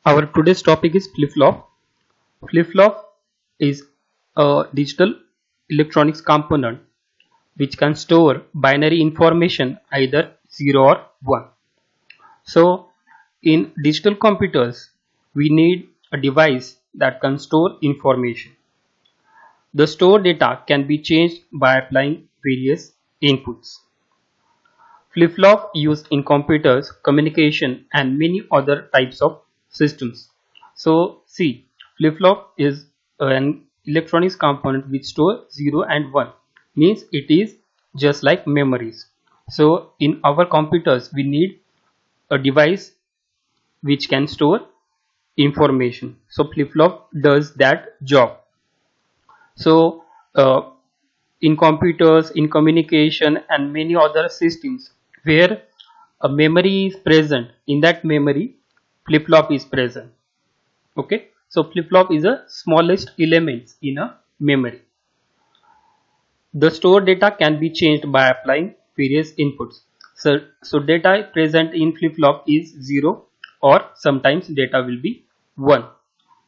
Our today's topic is flip-flop. Flip-flop is a digital electronics component which can store binary information either 0 or 1. So in digital computers we need a device that can store information. The stored data can be changed by applying various inputs. Flip-flop used in computers, communication and many other types of systems. So see, flip-flop is an electronics component which store 0 and 1, means it is just like memories. So in our computers we need a device which can store information. So flip-flop does that job. So in computers, in communication and many other systems where a memory is present, in that memory flip-flop is present. Okay, so flip-flop is the smallest element in a memory. The stored data can be changed by applying various inputs. So data present in flip-flop is 0 or sometimes data will be 1,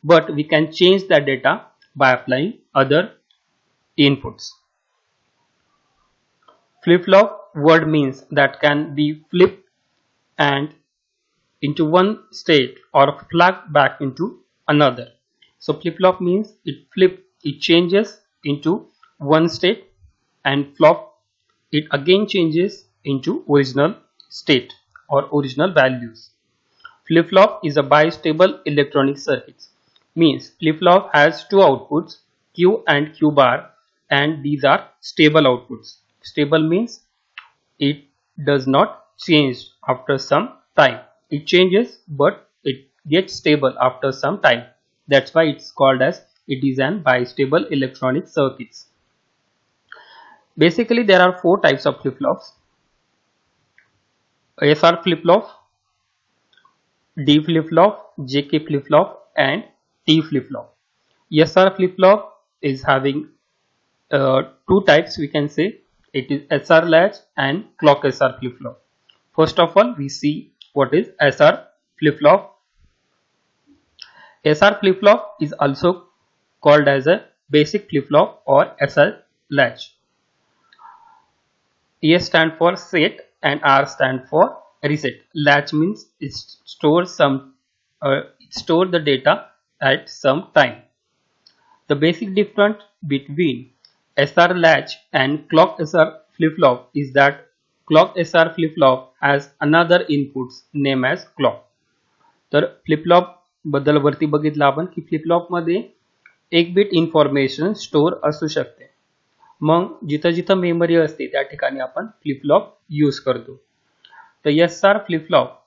but we can change that data by applying other inputs. Flip-flop word means that can be flipped and into one state or flagged back into another. So flip-flop means it changes into one state, and flop it again changes into original state or original values. Flip-flop is a bistable electronic circuit. Means flip-flop has two outputs, Q and Q bar, and these are stable outputs. Stable means it does not change after some time. It changes but it gets stable after some time. That's why it's called as it is an bistable electronic circuits. Basically there are four types of flip-flops: SR flip-flop, D flip-flop, JK flip-flop and T flip-flop. SR flip-flop is having two types, we can say. It is SR latch and clock SR flip-flop. First of all, we see what is SR flip-flop. SR flip-flop is also called as a basic flip-flop or SR latch. S stand for set and R stand for reset. Latch means it stores the data at some time. The basic difference between SR latch and clock SR flip-flop is that clock SR flip-flop has another inputs named as clock. तर flip-flop बद्दल वरती बघितलं आपण की flip-flop मध्ये एक bit information store असू शकते. मग जिथं जिथं मेमरी असते त्या ठिकाणी आपण फ्लिप-फ्लॉप यूज करतो. तर एसआर फ्लिप-फ्लॉप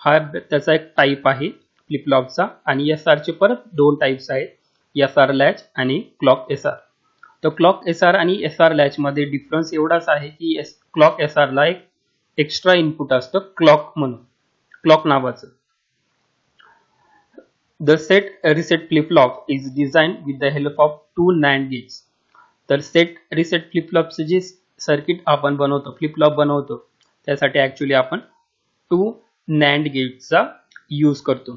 हा त्याचा एक टाइप आहे फ्लिप-फ्लॉपचा, आणि एसआर चे परत दोन टाइप्स आहेत, एसआर लॅच आणि क्लॉक एसआर. तर क्लॉक एसआर आणि एसआर लॅच मध्ये डिफरन्स एवढाच आहे की क्लॉक एसआर ला एक एक्स्ट्रा इनपुट असतं क्लॉक म्हणून, क्लॉक नावाचं. The set reset flip-flop is designed with the help of two NAND gates. तर सेट रिसेट फ्लिप-फ्लॉपचे जे सर्किट आपण बनवतो, फ्लिप-फ्लॉप बनवतो, त्यासाठी ऍक्च्युली आपण टू नॅन्ड गेटचा यूज करतो.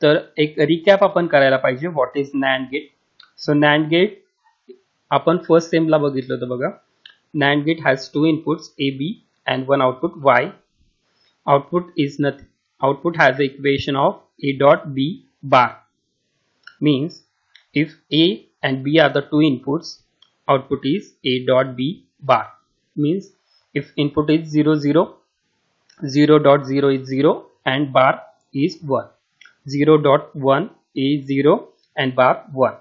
तर एक रिकॅप आपण करायला पाहिजे what is NAND gate. So NAND gate आपण फर्स्ट सेमला बघितलं होतं बघा. NAND gate has two inputs A B and one output Y. Output is nothing. Output has the equation of A dot B bar. Means if A and B are the two inputs, output is A dot B bar. Means if input is 0 0, 0 dot 0 is 0 and bar is 1. 0 dot 1 is 0 and bar 1.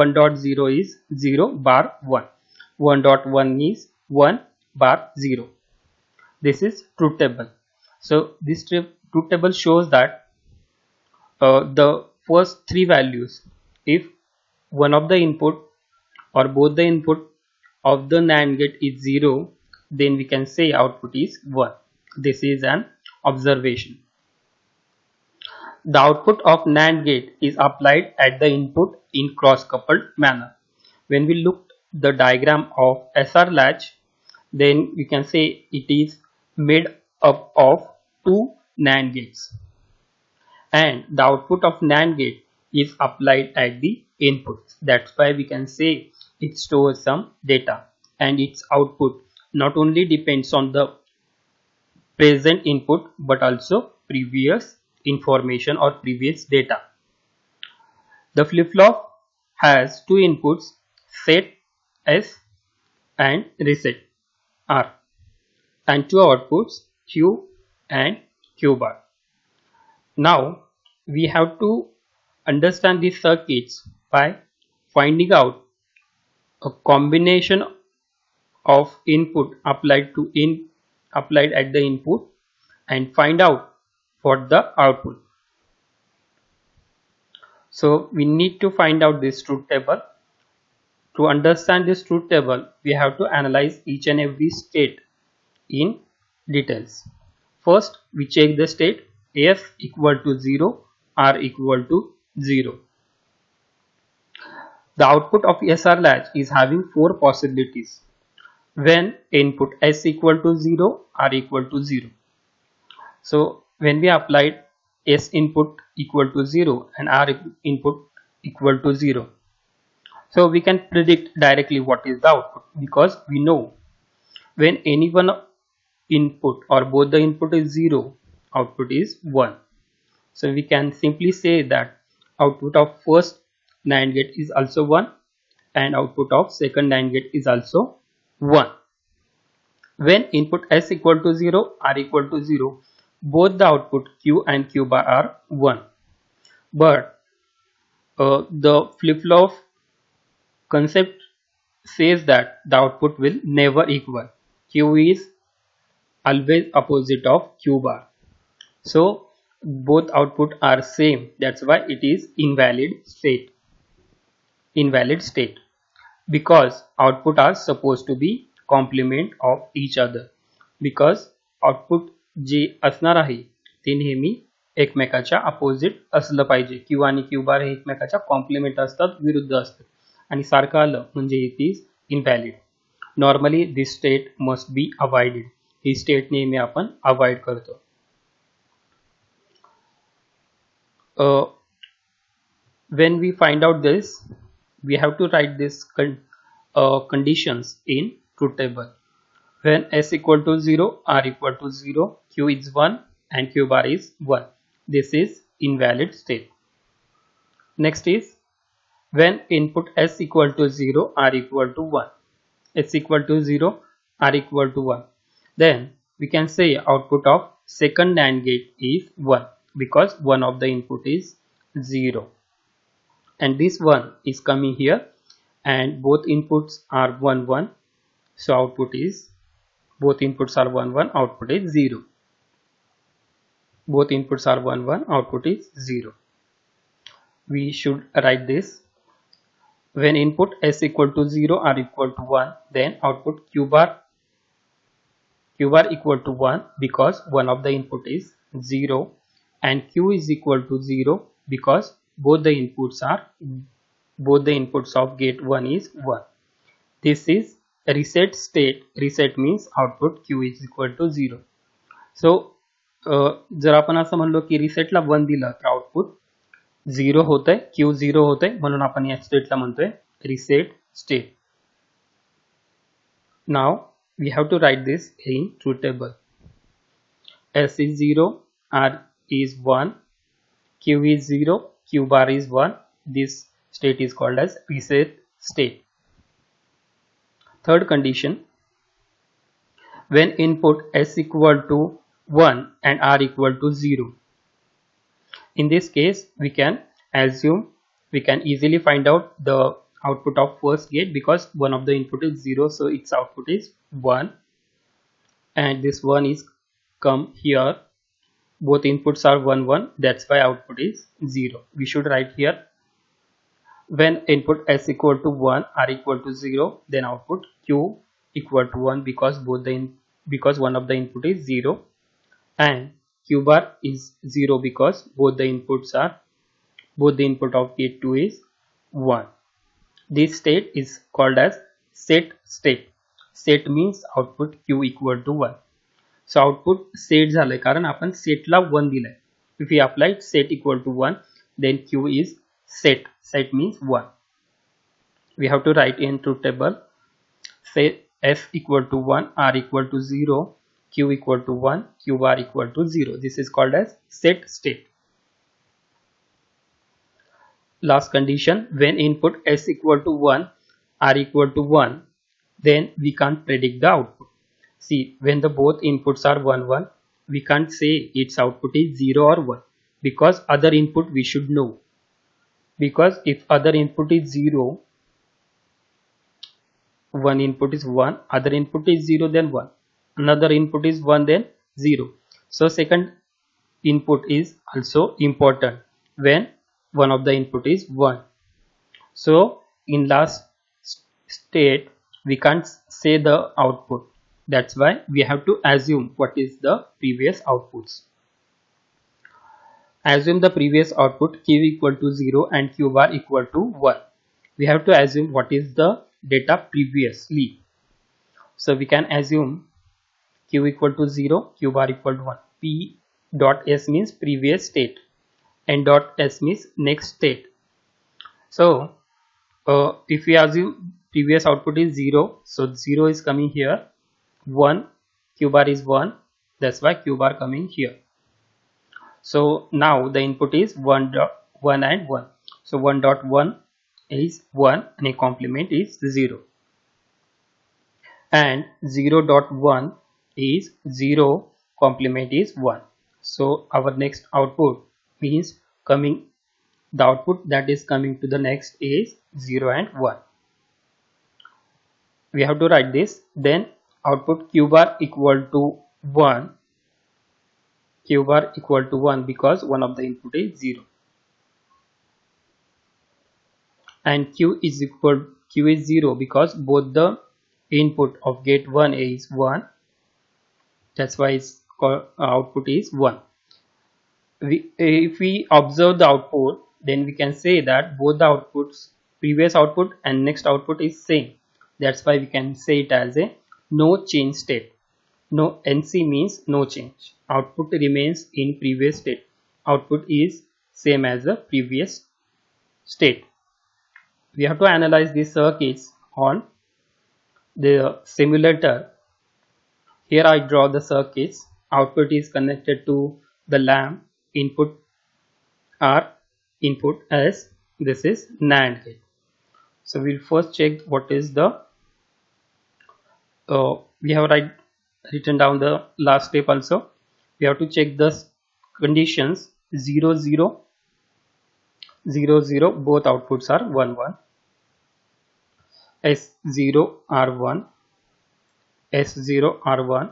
1 dot 0 is 0 bar 1. 1 dot 1 is 1 bar 0. This is truth table. So this truth table shows that the first three values, if one of the input or both the input of the NAND gate is 0, then we can say output is 1. This is an observation. The output of NAND gate is applied at the input in cross coupled manner. When we look the diagram of SR latch, then we can say it is made up of two NAND gates. and the output of NAND gate is applied at the input. That's why we can say it stores some data, and its output not only depends on the present input but also previous information or previous data. The flip-flop has two inputs, set S and reset R, and two outputs, Q and Q bar. Now we have to understand these circuits by finding out a combination of input applied at the input and find out what the output. So we need to find out this truth table. To understand this truth table, we have to analyze each and every state in details. First, we check the state S equal to 0, R equal to 0. The output of SR latch is having four possibilities when input S equal to 0, R equal to 0. So when we applied S input equal to 0 and R input equal to 0, so we can predict directly what is the output, because we know when any one input or both the input is 0, output is 1. So we can simply say that output of first NAND gate is also 1 and output of second NAND gate is also 1. When input S equal to 0, R equal to 0, both the output Q and Q bar are 1. But the flip-flop concept says that the output will never equal. Q is always opposite of Q bar. So both output are same. That's why it is invalid state. Invalid state. Because output are supposed to be complement of each other. Because output जे असणार आहे ते नेहमी एकमेकाच्या opposite असलं पाहिजे. Q आणि Q बार हे एकमेकाच्या compliment असतात, विरुद्ध असतात, आणि सारखं आलं म्हणजे it is invalid. Normally this state must be avoided. He state नेहमी आपण अवॉइड करतो. When we find out this, we have to write this conditions in truth table. When S equal to 0, R equal to 0, Q is 1 and Q bar is 1. This is invalid state. Next is when input S equal to 0, R equal to 1. S equal to 0, R equal to 1. Then we can say output of second NAND gate is 1 because one of the input is 0. And this one is coming here and both inputs are 1 1. So output is, both inputs are 1 1, output is 0. Both inputs are 1 1, output is 0. We should write this. When input S equal to 0, R equal to 1, then output Q bar equal to 1 because one of the input is 0, and Q is equal to 0 because both the inputs of gate 1 is 1. This is reset state. Reset means output Q is equal to 0. So जर आपण असं म्हणलो की रिसेटला 1 दिलं तर output 0 होतंय, Q 0 होतंय, म्हणून आपण या स्टेटला म्हणतोय reset state. Now we have to write this in truth table. S is 0, R is 1, Q is 0, Q bar is 1. This state is called as reset state. Third condition, when input S equal to 1 and R equal to 0. In this case, we can easily find out the output of first gate because one of the input is 0, so its output is 1, and this 1 is come here. Both inputs are 1 1, that's why output is 0. We should write here when input S equal to 1, R equal to 0, then output Q equal to 1 because because one of the input is 0, and Q bar is 0 because both the input of gate 2 is 1. This state is called as set state. Set means output Q equal to 1. So output set झालंय कारण आपण सेटला 1 दिलंय. If we apply set equal to 1, then Q is set. Set means 1. We have to write in truth table, say F equal to 1, R equal to 0, Q equal to 1, Q bar equal to 0. This is called as set state. Last condition, when input S equal to 1, R equal to 1, then we can't predict the output. See, when the both inputs are 1, 1, we can't say its output is 0 or 1, because other input we should know. Because if other input is 0, one input is 1, other input is 0, then 1, another input is 1, then 0. So second input is also important when one of the input is 1. So in last state we can't say the output. That's why we have to assume what is the previous outputs. Assume the previous output Q equal to 0 and Q bar equal to 1. We have to assume what is the data previously. So we can assume Q equal to 0, Q bar equal to 1. P dot S means previous state, N dot S means next state. So if we assume previous output is 0, so 0 is coming here, 1, Q bar is 1, that's why Q bar coming here. So now the input is 1 and 1. So 1 dot 1 is 1 and a complement is 0. And 0 dot 1 is 0, complement is 1. So our next output means coming, the output that is coming to the next is 0 and 1. We have to write this. Then output Q bar equal to 1. Q bar equal to 1 because one of the input is 0. And Q is 0 because both the input of gate 1 is 1. That's why its output is 1. If we observe the output, then we can say that both the outputs, previous output and next output is same. That's why we can say it as a no change state. No, NC means no change. Output remains in previous state. Output is same as the previous state. We have to analyze these circuits on the simulator. Here I draw the circuits. Output is connected to the lamp. Input R, input S. This is NAND gate. So we'll first check what is the we have written down the last step also. We have to check the conditions 0 0 0 0, both outputs are 1 1, S0 R1, S0 R1,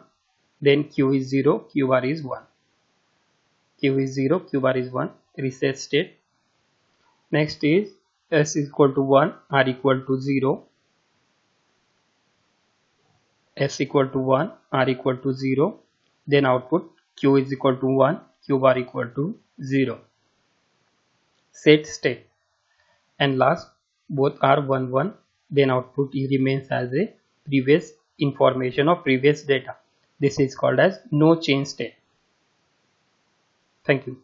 then Q is 0, Q bar is 1. Q is 0, Q bar is 1, reset state. Next is S is equal to 1, R equal to 0, S equal to 1, R equal to 0, then output Q is equal to 1, Q bar equal to 0. Set state. And last, both are 1 1, then output remains as a previous information or previous data. This is called as no change state. Thank you.